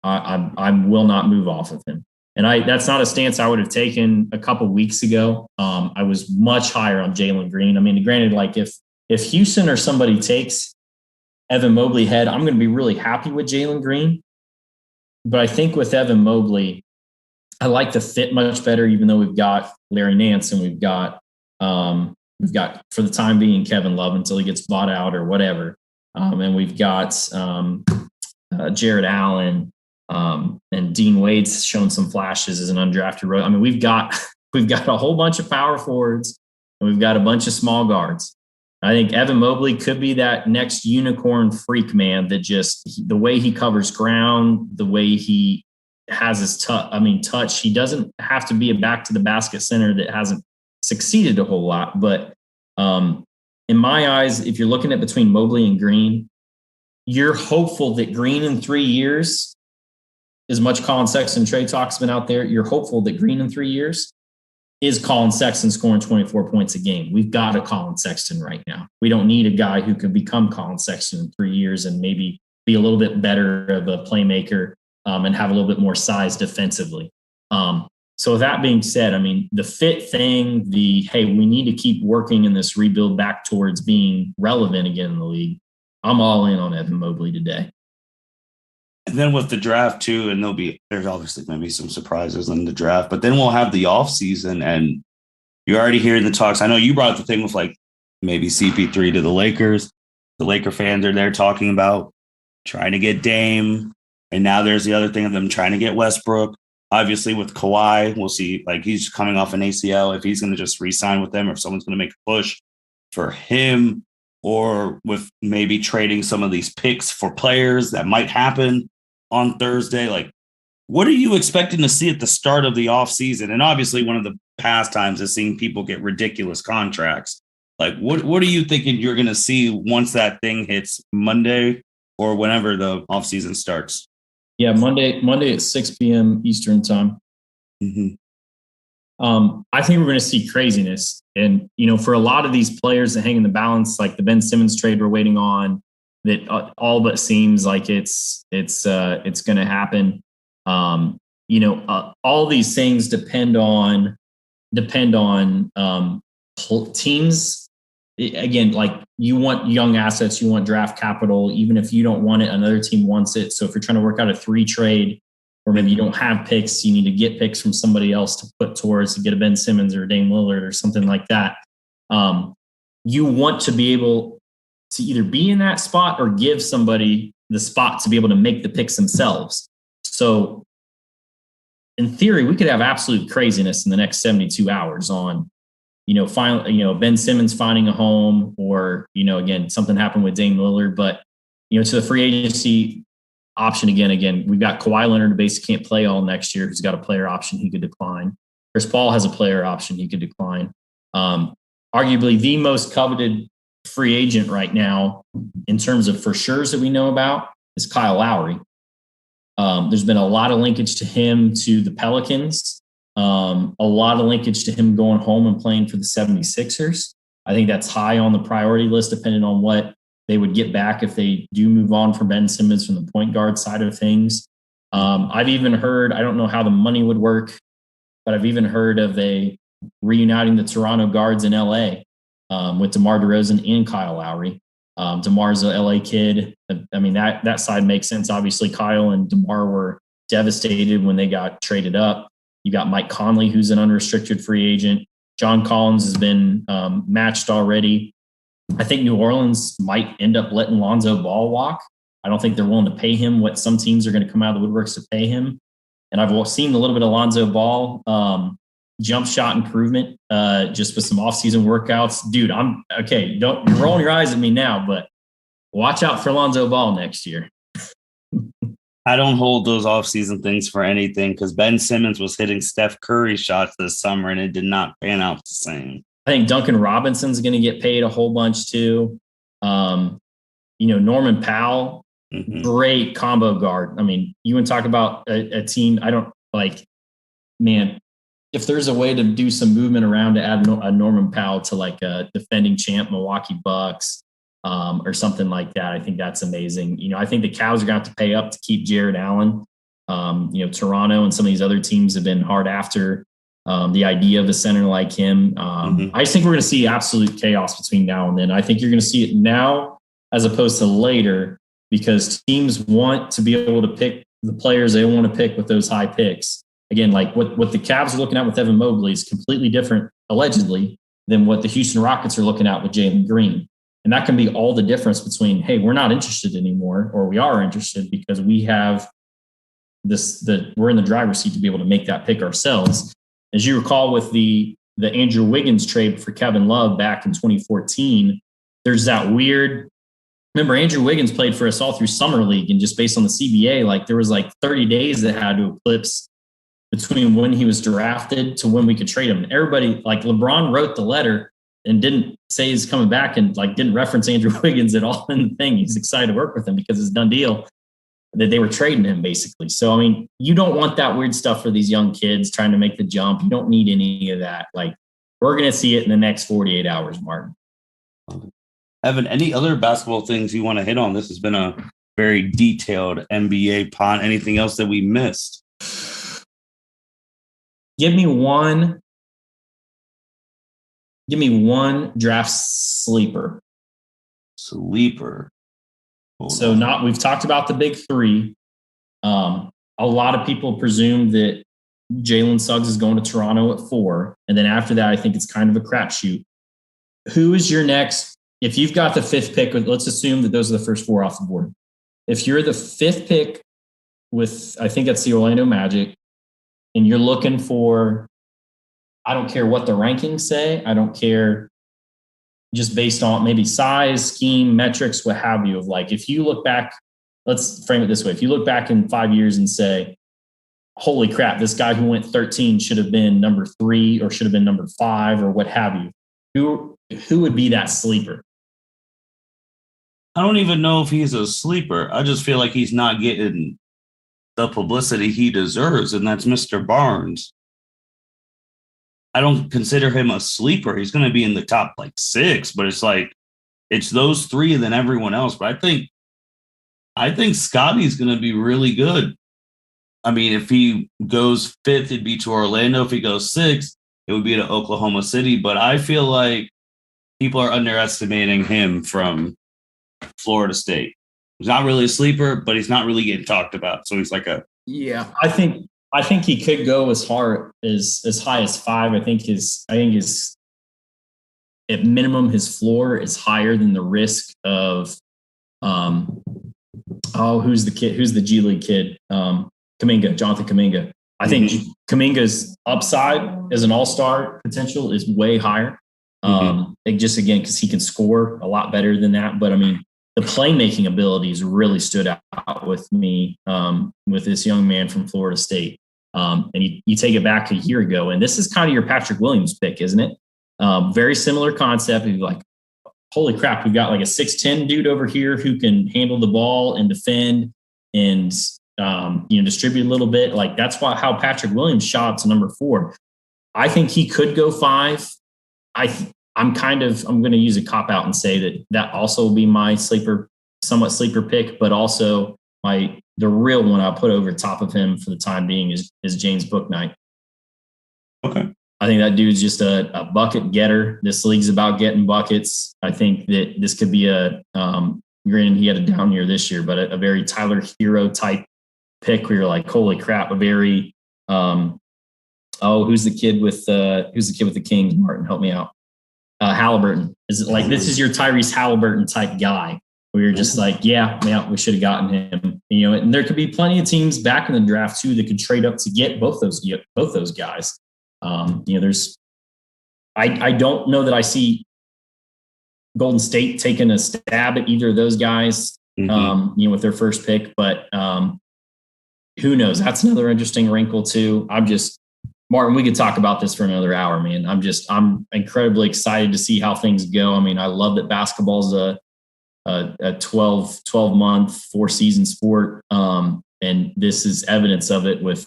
I will not move off of him. And that's not a stance I would have taken a couple weeks ago. I was much higher on Jalen Green. I mean, granted, like if Houston or somebody takes Evan Mobley head, I'm going to be really happy with Jalen Green. But I think with Evan Mobley, I like the fit much better, even though we've got Larry Nance and we've got for the time being Kevin Love until he gets bought out or whatever. And we've got Jared Allen and Dean Wade's shown some flashes as an undrafted rookie. I mean, we've got a whole bunch of power forwards and we've got a bunch of small guards. I think Evan Mobley could be that next unicorn freak man that just the way he covers ground, the way he has his touch. He doesn't have to be a back to the basket center that hasn't succeeded a whole lot. But in my eyes, if you're looking at between Mobley and Green, you're hopeful that Green in 3 years, as much Colin Sexton trade talk's been out there, you're hopeful that Green in 3 years is Colin Sexton scoring 24 points a game. We've got a Colin Sexton right now. We don't need a guy who could become Colin Sexton in 3 years and maybe be a little bit better of a playmaker and have a little bit more size defensively. So with that being said, I mean, the fit thing, hey, we need to keep working in this rebuild back towards being relevant again in the league. I'm all in on Evan Mobley today. And then with the draft too, and there's obviously going to be some surprises in the draft, but then we'll have the offseason, and you're already hearing the talks. I know you brought up the thing with like maybe CP3 to the Lakers. The Laker fans are there talking about trying to get Dame. And now there's the other thing of them trying to get Westbrook. Obviously with Kawhi, we'll see, like he's coming off an ACL, if he's going to just re-sign with them or if someone's going to make a push for him, or with maybe trading some of these picks for players that might happen on Thursday. Like, what are you expecting to see at the start of the offseason? And obviously one of the pastimes is seeing people get ridiculous contracts. Like, what are you thinking you're going to see once that thing hits Monday or whenever the offseason starts? Yeah, Monday at 6 p.m. Eastern time. Mm-hmm. I think we're going to see craziness. And, for a lot of these players that hang in the balance, like the Ben Simmons trade we're waiting on, that all but seems like it's going to happen. All these things depend on teams. Again, like you want young assets, you want draft capital. Even if you don't want it, another team wants it. So if you're trying to work out a 3 trade, or maybe you don't have picks, you need to get picks from somebody else to put towards to get a Ben Simmons or a Dame Lillard or something like that. You want to be able to either be in that spot or give somebody the spot to be able to make the picks themselves. So in theory, we could have absolute craziness in the next 72 hours on, Ben Simmons finding a home, or, again, something happened with Dame Lillard. But, to the free agency option again, we've got Kawhi Leonard who basically can't play all next year, who's got a player option he could decline. Chris Paul has a player option he could decline. Arguably the most coveted free agent right now in terms of for sure's that we know about is Kyle Lowry. There's been a lot of linkage to him to the Pelicans. A lot of linkage to him going home and playing for the 76ers. I think that's high on the priority list, depending on what they would get back if they do move on from Ben Simmons from the point guard side of things. I've even heard, I don't know how the money would work, but I've even heard of reuniting the Toronto guards in LA with DeMar DeRozan and Kyle Lowry. DeMar's a LA kid. I mean, that side makes sense. Obviously, Kyle and DeMar were devastated when they got traded up. You got Mike Conley, who's an unrestricted free agent. John Collins has been matched already. I think New Orleans might end up letting Lonzo Ball walk. I don't think they're willing to pay him what some teams are going to come out of the woodworks to pay him. And I've seen a little bit of Lonzo Ball jump shot improvement just with some offseason workouts. Dude, I'm okay. You're rolling your eyes at me now, but watch out for Lonzo Ball next year. I don't hold those offseason things for anything, because Ben Simmons was hitting Steph Curry shots this summer and it did not pan out the same. I think Duncan Robinson's going to get paid a whole bunch too. Norman Powell, great combo guard. I mean, you want to talk about a team, if there's a way to do some movement around to add a Norman Powell to like a defending champ Milwaukee Bucks, or something like that, I think that's amazing. I think the Cavs are going to have to pay up to keep Jared Allen. Toronto and some of these other teams have been hard after the idea of a center like him. I just think we're going to see absolute chaos between now and then. I think you're going to see it now as opposed to later because teams want to be able to pick the players they want to pick with those high picks. Again, like what the Cavs are looking at with Evan Mobley is completely different, allegedly, than what the Houston Rockets are looking at with Jalen Green. And that can be all the difference between, hey, we're not interested anymore, or we are interested because we have we're in the driver's seat to be able to make that pick ourselves. As you recall with the Andrew Wiggins trade for Kevin Love back in 2014, there's that weird, remember Andrew Wiggins played for us all through summer league, and just based on the CBA, like there was like 30 days that had to eclipse between when he was drafted to when we could trade him. Everybody, like LeBron wrote the letter and didn't say he's coming back and like didn't reference Andrew Wiggins at all in the thing. He's excited to work with him because it's a done deal that they were trading him basically. So, I mean, you don't want that weird stuff for these young kids trying to make the jump. You don't need any of that. Like we're going to see it in the next 48 hours, Martin. Evan, any other basketball things you want to hit on? This has been a very detailed NBA pod. Anything else that we missed? Give me one draft sleeper. We've talked about the big three. A lot of people presume that Jalen Suggs is going to Toronto at 4. And then after that, I think it's kind of a crapshoot. Who is your next? If you've got the 5th pick, let's assume that those are the first 4 off the board. If you're the 5th pick with, I think that's the Orlando Magic, and you're looking for, I don't care what the rankings say. I don't care just based on maybe size, scheme, metrics, what have you. Of like, if you look back, let's frame it this way. If you look back in 5 years and say, holy crap, this guy who went 13 should have been number 3 or should have been number 5 or what have you. Who would be that sleeper? I don't even know if he's a sleeper. I just feel like he's not getting the publicity he deserves, and that's Mr. Barnes. I don't consider him a sleeper. He's going to be in the top like 6, but it's like it's those 3 and then everyone else. But I think Scotty's going to be really good. I mean, if he goes 5th, it'd be to Orlando. If he goes 6th, it would be to Oklahoma City. But I feel like people are underestimating him from Florida State. He's not really a sleeper, but he's not really getting talked about. So he's like I think he could go as high as 5. I think his at minimum his floor is higher than the risk of who's the G League kid? Jonathan Kuminga. I think Kuminga's upside as an all-star potential is way higher. Just again, because he can score a lot better than that. But I mean, the playmaking abilities really stood out with me with this young man from Florida State. And you take it back a year ago, and this is kind of your Patrick Williams pick, isn't it? Very similar concept. You're like, holy crap, we've got like a 6'10" dude over here who can handle the ball and defend and distribute a little bit. Like that's how Patrick Williams shot to number 4. I think he could go 5. I'm going to use a cop out and say that also will be my somewhat sleeper pick, but also the real one I'll put over top of him for the time being is James Bouknight. Okay. I think that dude's just a bucket getter. This league's about getting buckets. I think that this could be granted he had a down year this year, but a very Tyler Hero type pick where you're like, holy crap, a very, who's the kid with the Kings? Martin, help me out. Halliburton. Is it like this is your Tyrese Halliburton type guy where you're just like, yeah, we should have gotten him. And there could be plenty of teams back in the draft too that could trade up to get both those guys. I don't know that I see Golden State taking a stab at either of those guys, with their first pick, but who knows? That's another interesting wrinkle too. Martin, we could talk about this for another hour, man. I'm incredibly excited to see how things go. I mean, I love that basketball's a 12-month, 4-season sport. And this is evidence of it with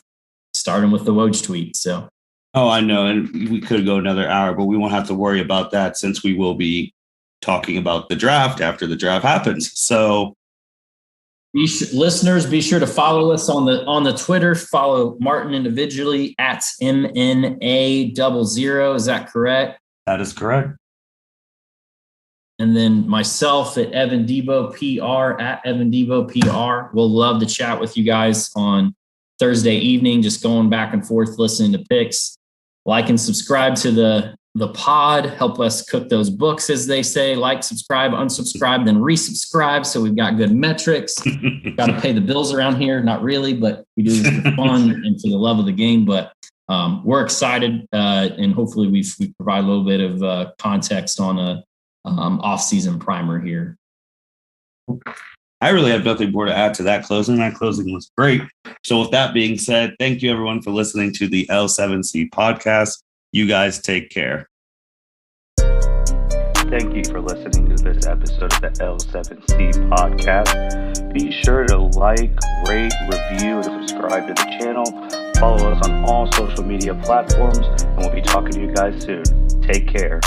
starting with the Woj tweet. So. Oh, I know. And we could go another hour, but we won't have to worry about that since we will be talking about the draft after the draft happens. So Listeners, be sure to follow us on the Twitter. Follow Martin individually at MNA00. Is that correct? That is correct. And then myself at Evan Debo PR at Evan Debo PR. We'll love to chat with you guys on Thursday evening, just going back and forth, listening to picks. Like and subscribe to the pod. Help us cook those books, as they say. Like, subscribe, unsubscribe, then resubscribe. So we've got good metrics. Got to pay the bills around here. Not really, but we do this for fun and for the love of the game. But we're excited, and hopefully we provide a little bit of context on a off-season primer here. I really have nothing more to add to that closing. That closing was great. So with that being said, thank you everyone for listening to the L7C podcast. You guys take care. Thank you for listening to this episode of the L7C podcast. Be sure to like, rate, review, and subscribe to the channel. Follow us on all social media platforms, and we'll be talking to you guys soon. Take care.